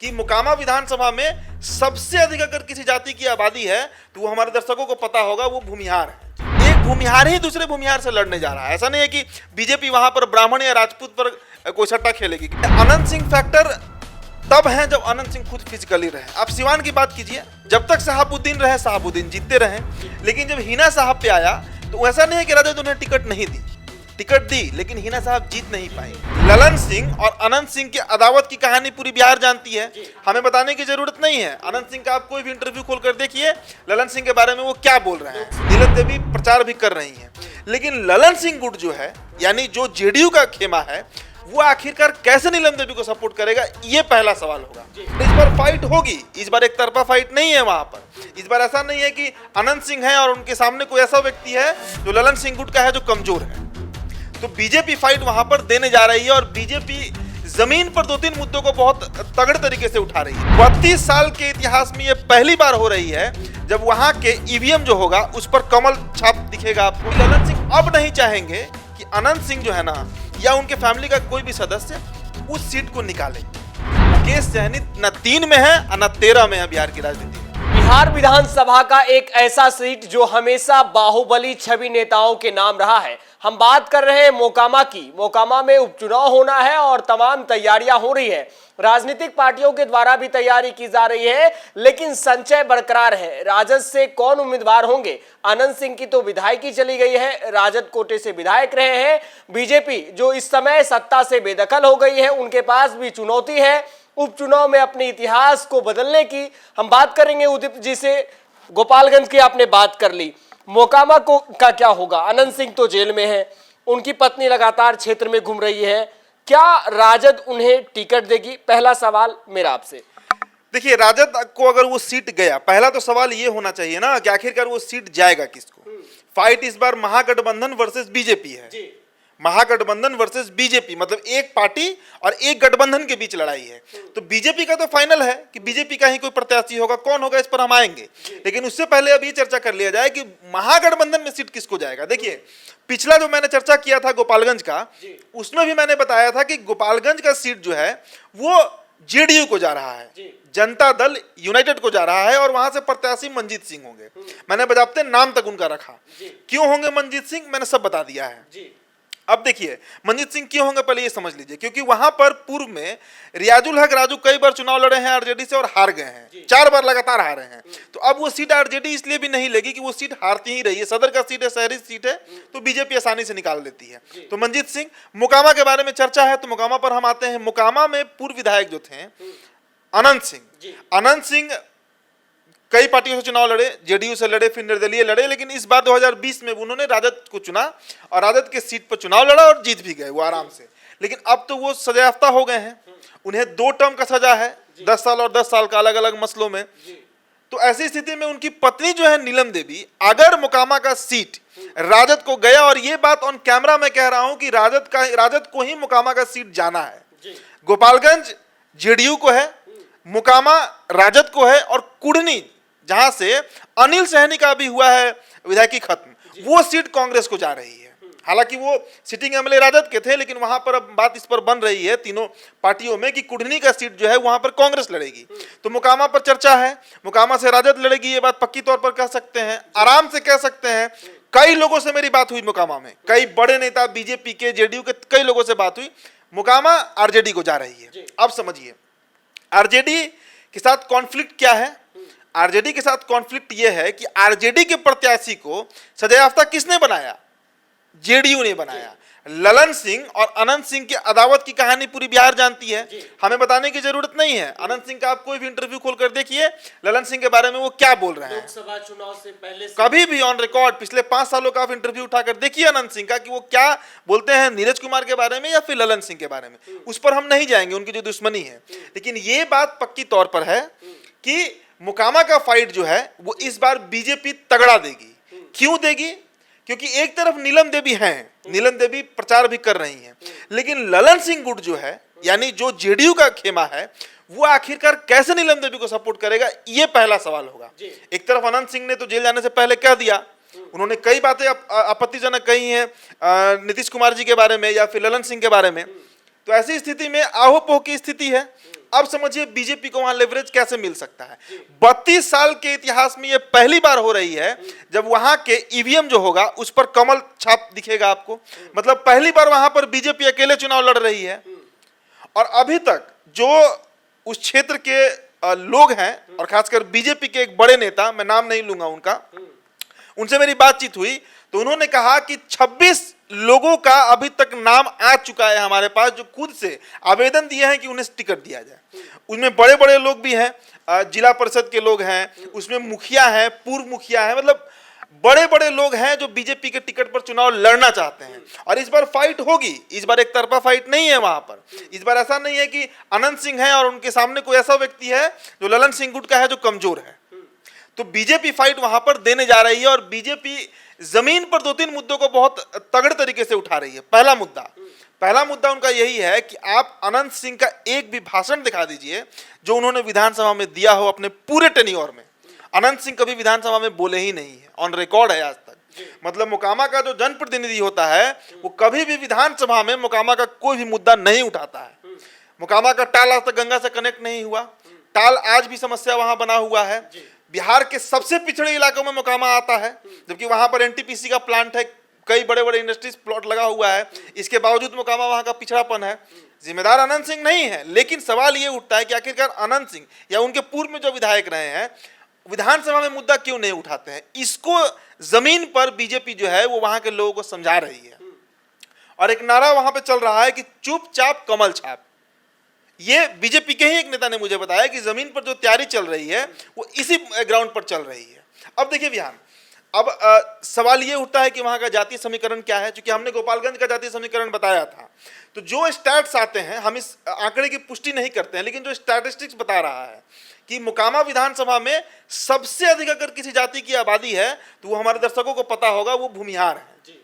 कि मोकामा विधानसभा में सबसे अधिक अगर किसी जाति की आबादी है तो वो हमारे दर्शकों को पता होगा, वो भूमिहार है। एक भूमिहार ही दूसरे भूमिहार से लड़ने जा रहा है। ऐसा नहीं है कि बीजेपी वहां पर ब्राह्मण या राजपूत पर कोई सट्टा खेलेगी। अनंत सिंह फैक्टर तब है जब अनंत सिंह खुद फिजिकली रहे। आप सिवान की बात कीजिए, जब तक शहाबुद्दीन रहे शहाबुद्दीन जीतते रहे, लेकिन जब हिना साहब पे आया तो ऐसा नहीं है कि राजद उन्हें टिकट नहीं दी, टिकट दी, लेकिन हिना साहब जीत नहीं पाए। ललन सिंह और अनंत सिंह की अदावत की कहानी पूरी बिहार जानती है, हमें बताने की जरूरत नहीं है। अनंत सिंह का आप कोई भी इंटरव्यू खोलकर देखिए, ललन सिंह के बारे में वो क्या बोल रहे हैं। नीलम देवी प्रचार भी कर रही हैं, लेकिन ललन सिंह गुट जो है, यानी जो जेडीयू का खेमा है, वो आखिरकार कैसे नीलम देवी को सपोर्ट करेगा, ये पहला सवाल होगा। इस बार फाइट होगी, इस बार एक तरफा फाइट नहीं है। वहां पर इस बार ऐसा नहीं है कि अनंत सिंह है और उनके सामने कोई ऐसा व्यक्ति है जो ललन सिंह गुट का है जो कमजोर है। तो बीजेपी फाइट वहां पर देने जा रही है और बीजेपी जमीन पर 2-3 मुद्दों को बहुत तगड़े तरीके से उठा रही है। 32 साल के इतिहास में यह पहली बार हो रही है जब वहां के ईवीएम जो होगा उस पर कमल छाप दिखेगा आपको। ललन सिंह अब नहीं चाहेंगे कि अनंत सिंह जो है ना, या उनके फैमिली का कोई भी सदस्य उस सीट को निकाले। मुकेश सहनी न 3 में है और न 13 में है बिहार की राजनीति में। बिहार विधानसभा का एक ऐसा सीट जो हमेशा बाहुबली छवि नेताओं के नाम रहा है। हम बात कर रहे हैं मोकामा की। मोकामा में उपचुनाव होना है और तमाम तैयारियां हो रही है। राजनीतिक पार्टियों के द्वारा भी तैयारी की जा रही है, लेकिन संशय बरकरार है। राजद से कौन उम्मीदवार होंगे? अनंत सिंह की तो विधायकी चली गई है, राजद कोटे से विधायक रहे हैं। बीजेपी जो इस समय सत्ता से बेदखल हो गई है, उनके पास भी चुनौती है उपचुनाव में अपने इतिहास को बदलने की। हम बात करेंगे उदित जी से। गोपालगंज की आपने बात कर ली, मोकामा को का क्या होगा? अनंत सिंह तो जेल में है, उनकी पत्नी लगातार क्षेत्र में घूम रही है। क्या राजद उन्हें टिकट देगी? पहला सवाल मेरा आपसे। देखिए, राजद को अगर वो सीट गया, पहला तो सवाल ये होना चाहिए ना कि आखिरकार वो सीट जाएगा किसको। फाइट इस बार महागठबंधन वर्सेस बीजेपी है। महागठबंधन वर्सेस बीजेपी मतलब एक पार्टी और एक गठबंधन के बीच लड़ाई है। तो बीजेपी का तो फाइनल है कि बीजेपी का ही कोई प्रत्याशी होगा। कौन होगा इस पर हम आएंगे, लेकिन उससे पहले अब ये चर्चा कर लिया जाए कि महागठबंधन में सीट किसको जाएगा। देखिए, पिछला जो मैंने चर्चा किया था गोपालगंज का, उसमें भी मैंने बताया था कि गोपालगंज का सीट जो है वो जेडीयू को जा रहा है, जनता दल यूनाइटेड को जा रहा है, और वहां से प्रत्याशी मंजीत सिंह होंगे। मैंने बजाते नाम तक उनका रखा। क्यों होंगे मंजीत सिंह, मैंने सब बता दिया है। अब देखिए, मंजीत सिंह क्यों होंगे पहले ये समझ लीजिए। क्योंकि वहां पर पूर्व में रियाजुल हक राजू कई बार चुनाव लड़े हैं आरजेडी से और हार गए हैं, 4 बार लगातार हारे हैं। तो अब वो सीट आरजेडी इसलिए भी नहीं लेगी कि वो सीट हारती ही रही है। सदर का सीट है, शहरी सीट है, तो बीजेपी आसानी से निकाल लेती है। तो मंजीत सिंह, मोकामा के बारे में चर्चा है तो मोकामा पर हम आते हैं। मोकामा में पूर्व विधायक जो थे अनंत सिंह कई पार्टियों से चुनाव लड़े, जेडीयू से लड़े, फिर निर्दलीय लड़े, लेकिन इस बार 2020 में उन्होंने राजद को चुना और राजद के सीट पर चुनाव लड़ा और जीत भी गए वो आराम से। लेकिन अब तो वो सजायाफ्ता हो गए हैं, उन्हें 2 टर्म का सजा है, 10 साल और 10 साल का, अलग अलग मसलों में। तो ऐसी स्थिति में उनकी पत्नी जो है नीलम देवी, अगर मोकामा का सीट राजद को गया, और ये बात ऑन कैमरा मैं कह रहा हूं कि राजद को ही मोकामा का सीट जाना है। गोपालगंज जेडीयू को है, मोकामा राजद को है, और कुढ़नी जहां से अनिल सहनी का भी हुआ है विधायकी खत्म, वो सीट कांग्रेस को जा रही है। हालांकि वो सिटिंग एमएलए राजद के थे, लेकिन वहां पर अब बात इस पर बन रही है तीनों पार्टियों में कि कुढ़नी का सीट जो है वहां पर कांग्रेस लड़ेगी। तो मोकामा पर चर्चा है, मोकामा से राजद लड़ेगी, ये बात पक्की तौर पर कह सकते हैं, आराम से कह सकते हैं। कई लोगों से मेरी बात हुई मोकामा में, कई बड़े नेता बीजेपी के, जेडीयू के कई लोगों से बात हुई। मोकामा आरजेडी को जा रही है। अब समझिए आरजेडी के साथ कॉन्फ्लिक्ट क्या है। आरजेडी के साथ कॉन्फ्लिक्ट यह है कि आरजेडी के प्रत्याशी को सजायाफ्ता किसने बनाया? जेडीयू ने बनाया। ललन सिंह और अनंत सिंह की अदावत की कहानी पूरी बिहार जानती है, हमें बताने की जरूरत नहीं है। अनंत सिंह का आप कोई भी इंटरव्यू खोलकर देखिए, ललन सिंह के बारे में वो क्या बोल रहे हैं। लोकसभा चुनाव से पहले कभी भी ऑन रिकॉर्ड पिछले 5 सालों का आप इंटरव्यू उठाकर देखिए अनंत सिंह का कि वो क्या बोलते हैं नीरज कुमार के बारे में या फिर ललन सिंह के बारे में। उस पर हम नहीं जाएंगे, उनकी जो दुश्मनी है, लेकिन ये बात पक्की तौर पर है कि मोकामा का फाइट जो है वो इस बार बीजेपी तगड़ा देगी। क्यों देगी? क्योंकि एक तरफ नीलम देवी हैं, नीलम देवी प्रचार भी कर रही हैं, लेकिन ललन सिंह गुट जो है, यानी जो जेडीयू का खेमा है, वो आखिरकार कैसे नीलम देवी को सपोर्ट करेगा, ये पहला सवाल होगा। एक तरफ अनंत सिंह ने तो जेल जाने से पहले कह दिया, उन्होंने कई बातें आपत्तिजनक कही हैं नीतीश कुमार जी के बारे में या फिर ललन सिंह के बारे में। तो ऐसी स्थिति में आहो पोह की स्थिति है। अब समझिए बीजेपी को वहां लेवरेज कैसे मिल सकता है। 32 साल के इतिहास में ये पहली बार हो रही है जब वहां के ईवीएम जो होगा उस पर कमल छाप दिखेगा आपको, मतलब पहली बार वहां पर बीजेपी अकेले चुनाव लड़ रही है। और अभी तक जो उस क्षेत्र के लोग हैं और खासकर बीजेपी के एक बड़े नेता, मैं नाम नहीं लूंगा उनका, उनसे मेरी बातचीत हुई तो उन्होंने कहा कि 26 लोगों का अभी तक नाम आ चुका है हमारे पास जो खुद से आवेदन दिए हैं कि उन्हें टिकट दिया जाए। उनमें बड़े बड़े लोग भी हैं, जिला परिषद के लोग हैं, उसमें मुखिया हैं, पूर्व मुखिया हैं, मतलब बड़े बड़े लोग हैं जो बीजेपी के टिकट पर चुनाव लड़ना चाहते हैं। और इस बार फाइट होगी, इस बार एक तरफा फाइट नहीं है वहां पर। इस बार ऐसा नहीं है कि अनंत सिंह है और उनके सामने कोई ऐसा व्यक्ति है जो ललन सिंह गुट है जो कमजोर है। तो बीजेपी फाइट वहां पर देने जा रही है और बीजेपी जमीन पर 2-3 मुद्दों को बहुत तगड़े तरीके से उठा रही है। पहला मुद्दा उनका यही है कि आप अनंत सिंह का एक भी भाषण दिखा दीजिए जो उन्होंने विधानसभा में दिया हो अपने पूरे टेन्योर में। अनंत सिंह कभी विधानसभा में बोले ही नहीं है, ऑन रिकॉर्ड है आज तक। मतलब मोकामा का जो जनप्रतिनिधि होता है वो कभी भी विधानसभा में मोकामा का कोई भी मुद्दा नहीं उठाता है। मोकामा का टाल आज तक गंगा से कनेक्ट नहीं हुआ, टाल आज भी समस्या वहां बना हुआ है। बिहार के सबसे पिछड़े इलाकों में मोकामा आता है, जबकि वहां पर एनटीपीसी का प्लांट है, कई बड़े बड़े इंडस्ट्रीज प्लॉट लगा हुआ है, इसके बावजूद मोकामा वहां का पिछड़ापन है। जिम्मेदार अनंत सिंह नहीं है, लेकिन सवाल ये उठता है कि आखिरकार अनंत सिंह या उनके पूर्व में जो विधायक रहे हैं विधानसभा में मुद्दा क्यों नहीं उठाते हैं। इसको जमीन पर बीजेपी जो है वो वहां के लोगों को समझा रही है और एक नारा वहां पे चल रहा है कि चुपचाप कमल छाप। ये बीजेपी के ही एक नेता ने मुझे बताया कि जमीन पर जो तैयारी चल रही है वो इसी ग्राउंड पर चल रही है। अब देखिए बिहान, अब सवाल ये उठता है कि वहां का जातीय समीकरण क्या है। क्योंकि हमने गोपालगंज का जातीय समीकरण बताया था, तो जो स्टैट्स आते हैं, हम इस आंकड़े की पुष्टि नहीं करते हैं, लेकिन जो स्टैटिस्टिक्स बता रहा है कि मोकामा विधानसभा में सबसे अधिक अगर किसी जाति की आबादी है तो वो हमारे दर्शकों को पता होगा, वो भूमिहार है।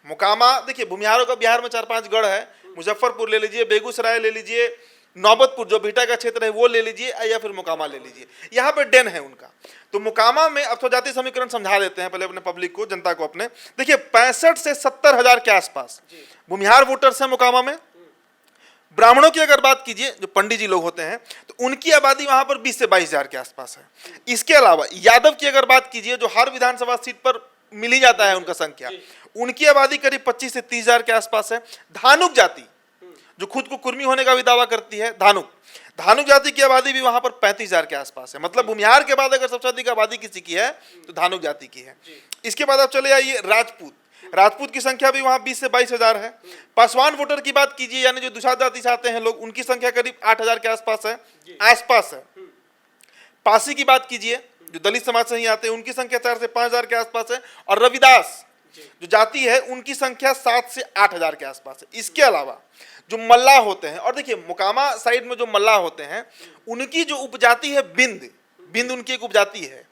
मोकामा, देखिए भूमिहारों का बिहार में 4-5 गढ़ है, मुजफ्फरपुर ले लीजिए, बेगूसराय ले लीजिए, नौबतपुर जो भीटा का क्षेत्र है वो ले लीजिए, या फिर मोकामा ले लीजिए, यहाँ पे डेन है उनका। तो मोकामा में अब तो जातीय समीकरण समझा देते हैं पहले अपने पब्लिक को, जनता को अपने। देखिए 65 से 70 हजार के आसपास भूमिहार वोटर्स हैं मोकामा में। ब्राह्मणों की अगर बात कीजिए, जो पंडित जी लोग होते हैं, तो उनकी आबादी वहां पर 20 से 22 हजार के आसपास है। इसके अलावा यादव की अगर बात कीजिए, जो हर विधानसभा सीट पर मिल ही जाता है उनका संख्या, उनकी आबादी करीब 25 से 30 हजार के आसपास है। धानुक जाति जो खुद को कुर्मी होने का भी दावा करती है, धानुक जाति की आबादी भी वहां पर 35 हजार के आसपास है। मतलब भूमिहार के बाद अगर सबसे अधिक आबादी किसी की है तो धानुक जाति की है। इसके बाद आप चले आइए राजपूत की संख्या भी वहां 20 से 22 हजार है। पासवान वोटर की बात कीजिए, यानी जो दूसरा जाति से आते हैं लोग, उनकी संख्या करीब 8 हजार के आसपास है। पासी की बात कीजिए, जो दलित समाज से ही आते हैं, उनकी संख्या 4 से 5 हजार के आसपास है। और रविदास जो जाति है उनकी संख्या 7 से 8 हजार के आसपास है। इसके अलावा जो मल्लाह होते हैं, और देखिए मोकामा साइड में जो मल्लाह होते हैं उनकी जो उपजाति है बिंद उनकी एक उपजाति है।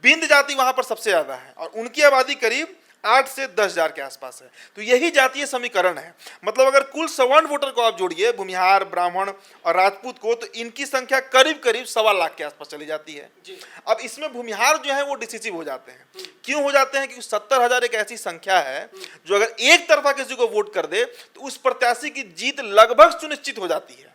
बिंद जाति वहां पर सबसे ज्यादा है और उनकी आबादी करीब 8 से 10 हजार के आसपास है। तो यही जातीय समीकरण है। मतलब अगर कुल सवर्ण वोटर को आप जोड़िए, भूमिहार, ब्राह्मण और राजपूत को, तो इनकी संख्या करीब 1.25 लाख के आसपास चली जाती है। अब इसमें भूमिहार जो है वो डिसिसिव हो जाते हैं। क्यों हो जाते हैं? क्योंकि 70 हजार एक ऐसी संख्या है जो अगर एक तरफा किसी को वोट कर दे तो उस प्रत्याशी की जीत लगभग सुनिश्चित हो जाती है।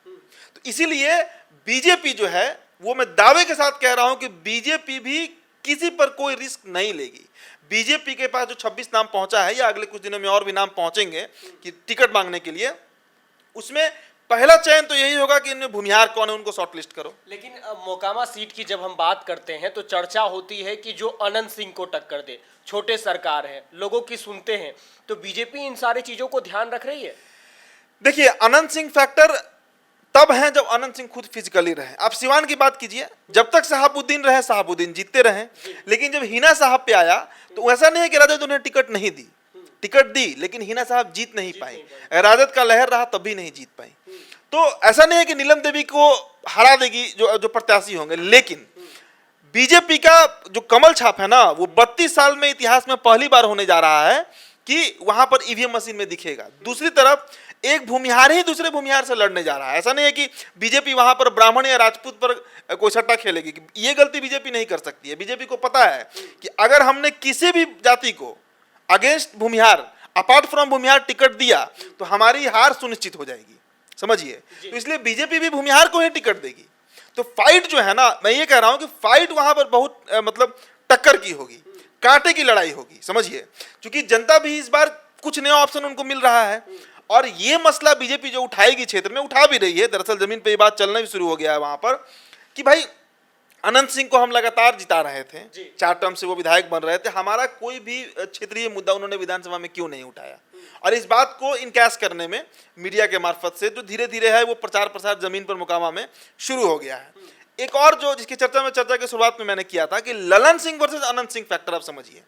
तो इसीलिए बीजेपी जो है, वो मैं दावे के साथ कह रहा हूं कि बीजेपी भी किसी पर कोई रिस्क नहीं लेगी। बीजेपी के पास जो 26 नाम पहुंचा है, या अगले कुछ दिनों में और भी नाम पहुंचेंगे कि टिकट मांगने के लिए, उसमें पहला चयन तो यही होगा कि इनमें भूमिहार कौन है उनको शॉर्टलिस्ट करो। लेकिन मोकामा सीट की जब हम बात करते हैं तो चर्चा होती है कि जो अनंत सिंह को टक्कर दे, छोटे सरकार है, लोगों की सुनते हैं, तो बीजेपी इन सारी चीजों को ध्यान रख रही है। देखिए अनंत सिंह फैक्टर तब है जब अनंत सिंह खुद फिजिकली रहे। आप सिवान की बात कीजिए, जब तक शहाबुद्दीन रहे शहाबुद्दीन जीतते रहे, लेकिन जब हिना साहब पे आया तो ऐसा नहीं है कि राजद उन्हें टिकट नहीं दी, टिकट दी, लेकिन हिना साहब जीत नहीं पाई। राजद का लहर रहा तब भी नहीं जीत पाई। तो ऐसा नहीं है कि नीलम देवी को हरा देगी जो प्रत्याशी होंगे, लेकिन बीजेपी का जो कमल छाप है ना, वो 32 साल में इतिहास में पहली बार होने जा रहा है कि वहां पर ईवीएम मशीन में दिखेगा। दूसरी तरफ एक भूमिहार ही दूसरे भूमिहार से लड़ने जा रहा है। ऐसा नहीं है कि बीजेपी वहां पर ब्राह्मण या राजपूत पर कोई सट्टा खेलेगी। ये गलती बीजेपी नहीं कर सकती है। बीजेपी को पता है कि अगर हमने किसी भी जाति को against Bhumihar, apart from Bhumihar ticket दिया तो हमारी हार सुनिश्चित हो जाएगी। समझिए। तो इसलिए बीजेपी भी भूमिहार को ही टिकट देगी। तो फाइट जो है ना, मैं ये कह रहा हूं कि फाइट वहां पर बहुत मतलब टक्कर की होगी, कांटे की लड़ाई होगी, समझिए। क्योंकि जनता भी इस बार कुछ नया ऑप्शन उनको मिल रहा है, और ये मसला बीजेपी जो उठाएगी क्षेत्र में, उठा भी रही है। दरअसल जमीन पे ये बात चलना भी शुरू हो गया है वहां पर कि भाई अनंत सिंह को हम लगातार जिता रहे थे, 4 टर्म से वो विधायक बन रहे थे, हमारा कोई भी क्षेत्रीय मुद्दा उन्होंने विधानसभा में क्यों नहीं उठाया। और इस बात को इनकैश करने में मीडिया के मार्फत से जो धीरे धीरे है वो प्रचार प्रसार जमीन पर मोकामा में शुरू हो गया है। एक और जो जिसकी चर्चा की शुरुआत में मैंने किया था कि ललन सिंह वर्सेस अनंत सिंह फैक्टर, आप समझिए।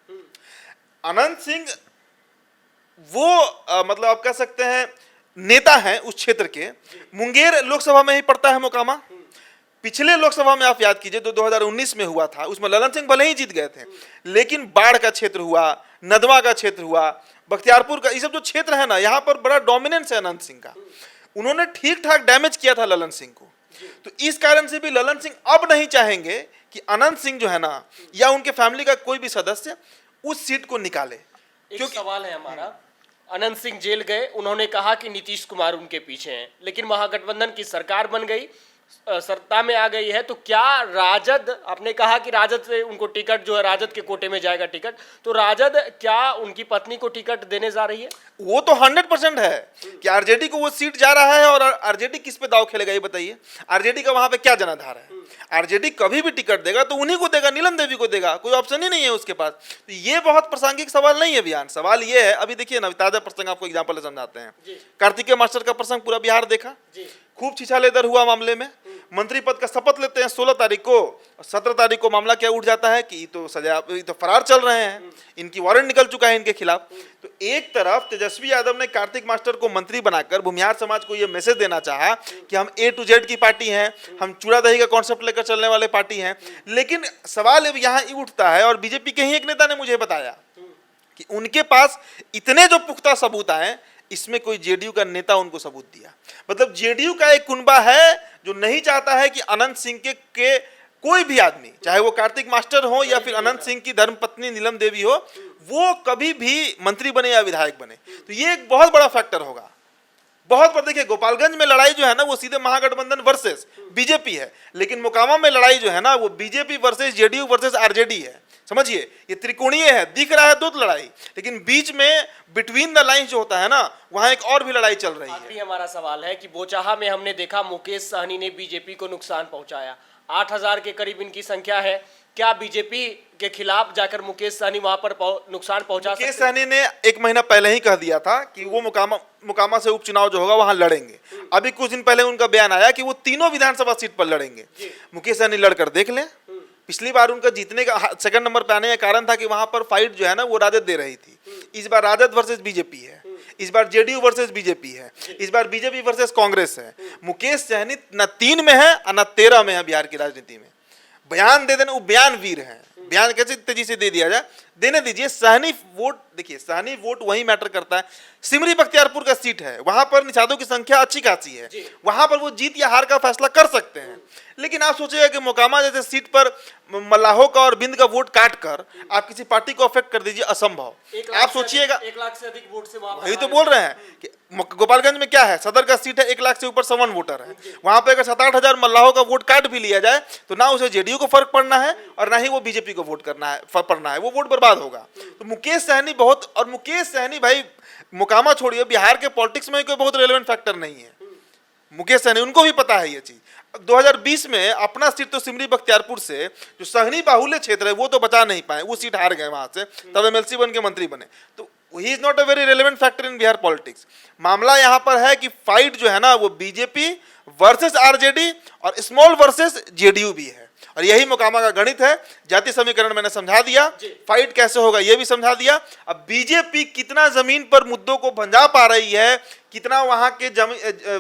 अनंत सिंह वो मतलब आप कह सकते हैं नेता हैं उस क्षेत्र के। मुंगेर लोकसभा में ही पड़ता है मोकामा। पिछले लोकसभा में आप याद कीजिए, जो 2019 में हुआ था, उसमें ललन सिंह भले ही जीत गए थे, लेकिन बाढ़ का क्षेत्र हुआ, नदवा का क्षेत्र हुआ, बख्तियारपुर का, ये सब जो क्षेत्र है ना, यहाँ पर बड़ा डोमिनेंस है अनंत सिंह का। उन्होंने ठीक ठाक डैमेज किया था ललन सिंह को। तो इस कारण से भी ललन सिंह अब नहीं चाहेंगे कि अनंत सिंह जो है ना, या उनके फैमिली का कोई भी सदस्य उस सीट को निकाले। क्योंकि सवाल है हमारा, अनंत सिंह जेल गए, उन्होंने कहा कि नीतीश कुमार उनके पीछे हैं, लेकिन महागठबंधन की सरकार बन गई, सत्ता में आ गई है। तो क्या राजद, आपने कहा कि राजद से उनको टिकट जो है राजद के कोटे में जाएगा टिकट, तो राजद क्या उनकी पत्नी को टिकट देने जा रही है? वो तो 100% है कि आरजेडी को वो सीट जा रहा है। और आरजेडी किस पे दाव खेलेगा ये बताइए? आरजेडी का वहां पे क्या जनाधार है? आरजेडी कभी भी टिकट देगा तो उन्हीं को देगा, नीलम देवी को देगा, कोई ऑप्शन ही नहीं है उसके पास। तो ये बहुत प्रासंगिक सवाल नहीं है बयान। सवाल ये है, अभी देखिए ना, ताजा प्रसंग आपको एग्जाम्पल समझाते हैं। कार्तिकेय मास्टर का प्रसंग पूरा बिहार देखा, खूब छिछालेदर हुआ मामले में। मंत्री पद का शपथ लेते हैं 16 तारीख को, 17 तारीख को मामला क्या उठ जाता है कि तो सजा, तो फरार चल रहे हैं, इनकी वारंट निकल चुका है इनके खिलाफ। तो एक तरफ तेजस्वी यादव ने कार्तिक मास्टर को मंत्री बनाकर भूमिहार समाज को यह मैसेज देना चाहा कि हम A to Z की पार्टी हैं, हम चूड़ा दही का कॉन्सेप्ट लेकर चलने वाले पार्टी हैं। लेकिन सवाल अब यहाँ उठता है, और बीजेपी के ही एक नेता ने मुझे बताया कि उनके पास इतने जो पुख्ता सबूत आए, इसमें कोई जेडीयू का नेता उनको सबूत दिया। मतलब जेडीयू का एक कुनबा है जो नहीं चाहता है कि अनंत सिंह के कोई भी आदमी, चाहे वो कार्तिक मास्टर हो या फिर अनंत सिंह की धर्मपत्नी नीलम देवी हो, वो कभी भी मंत्री बने या विधायक बने। तो ये एक बहुत बड़ा फैक्टर होगा, बहुत बड़ा। देखिए गोपालगंज में लड़ाई जो है ना, वो सीधे महागठबंधन वर्सेस बीजेपी है, लेकिन मोकामा में लड़ाई जो है ना, वो BJP versus JDU versus RJD है। समझिए, ये त्रिकोणीय है, दिख रहा है दो लड़ाई, लेकिन बीच में बिटवीन द लाइंस जो होता है ना, वहां एक और भी लड़ाई चल रही है। आखिरी हमारा सवाल है कि बोचाहा में हमने देखा मुकेश सहनी ने बीजेपी को नुकसान पहुंचाया, 8000 के करीब इनकी संख्या है। क्या बीजेपी के खिलाफ जाकर मुकेश सहनी वहां पर नुकसान पहुंचा सकते हैं? मुकेश सहनी ने 1 महीना पहले ही कह दिया था कि वो मोकामा से उपचुनाव जो होगा वहां लड़ेंगे। अभी कुछ दिन पहले उनका बयान आया कि वो तीनों विधानसभा सीट पर लड़ेंगे। मुकेश सहनी लड़कर देख लें। पिछली बार उनका जीतने का सेकंड नंबर पे आने का कारण था कि वहां पर फाइट जो है ना, वो राजद दे रही थी। इस बार राजद वर्सेस बीजेपी है, इस बार जेडीयू वर्सेस बीजेपी है, इस बार बीजेपी वर्सेस कांग्रेस है। मुकेश सहनी न 3 में है और न 13 में है बिहार की राजनीति में। बयान दे देना, वो बयान वीर है। बयान कैसे तेजी से दे दिया जाए, देने दीजिए। सहनी वोट, देखिए सहनी वोट वही मैटर करता है। सिमरी बख्तियारपुर का सीट है, वहां पर निषादों की संख्या अच्छी खासी है, वहां पर वो जीत या हार का फैसला कर सकते हैं। लेकिन आप सोचिएगा कि मोकामा जैसे सीट पर मल्लाहों का और बिंद का वोट काट कर आप किसी पार्टी को अफेक्ट कर दीजिए, असंभव। आप सोचिएगा 1 लाख से अधिक वोट से वही तो बोल रहे हैं कि गोपालगंज में क्या है, सदर का सीट है, 1 लाख से ऊपर 57 वोटर है। वहां पे अगर 7-8 हजार मल्लाहों का वोट काट भी लिया जाए तो ना उसे जेडीयू को फर्क पड़ना है और ना ही वो बीजेपी को वोट करना है, पड़ना है, वो वोट बर्बाद होगा। तो मुकेश सहनी बहुत, और मुकेश सहनी भाई मोकामा छोड़िए, बिहार के पॉलिटिक्स में कोई बहुत रेलेवेंट फैक्टर नहीं है। मुकेश सहनी, उनको भी पता है ये चीज। 2020 में अपना सीट तो सिमरी बख्तियारपुर से जो सहनी बाहुल्य क्षेत्र है वो तो बचा नहीं पाए, वो सीट हार गए वहां से, तब एमएलसी बन के मंत्री बने। तो he is not a very relevant factor in Bihar politics. मामला यहाँ पर है कि फाइट जो है ना, वो बीजेपी वर्सेस आरजेडी और स्मॉल वर्सेस जेडीयू भी है, और यही मोकामा का गणित है। जाति समीकरण मैंने समझा दिया, फाइट कैसे होगा ये भी समझा दिया। अब बीजेपी कितना जमीन पर मुद्दों को भंजा पा रही है, कितना वहां के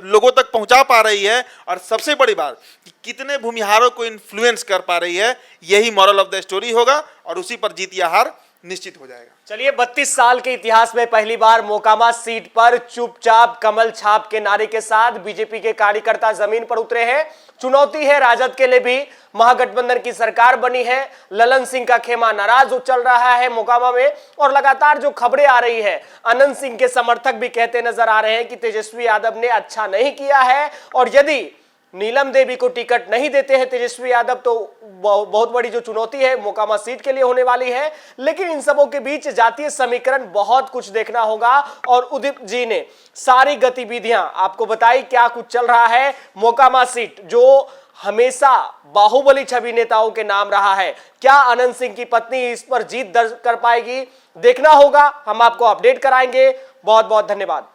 लोगों तक पहुंचा पा रही है, और सबसे बड़ी बात कि कितने भूमिहारों को इन्फ्लुएंस कर पा रही है, यही मॉरल ऑफ द स्टोरी होगा, और उसी पर जीत या हार निश्चित हो जाएगा। चलिए, 32 साल के इतिहास में पहली बार मोकामा सीट पर चुपचाप कमल छाप के नारे के साथ बीजेपी के कार्यकर्ता जमीन पर उतरे हैं। चुनौती है राजद के लिए भी, महागठबंधन की सरकार बनी है, ललन सिंह का खेमा नाराज चल रहा है मोकामा में, और लगातार जो खबरें आ रही है, अनंत सिंह के समर्थक भी कहते नजर आ रहे हैं कि तेजस्वी यादव ने अच्छा नहीं किया है, और यदि नीलम देवी को टिकट नहीं देते हैं तेजस्वी यादव तो बहुत बड़ी जो चुनौती है मोकामा सीट के लिए होने वाली है। लेकिन इन सबों के बीच जातीय समीकरण बहुत कुछ देखना होगा, और उदित जी ने सारी गतिविधियां आपको बताई क्या कुछ चल रहा है। मोकामा सीट जो हमेशा बाहुबली छवि नेताओं के नाम रहा है, क्या अनंत सिंह की पत्नी इस पर जीत दर्ज कर पाएगी, देखना होगा। हम आपको अपडेट कराएंगे। बहुत बहुत धन्यवाद।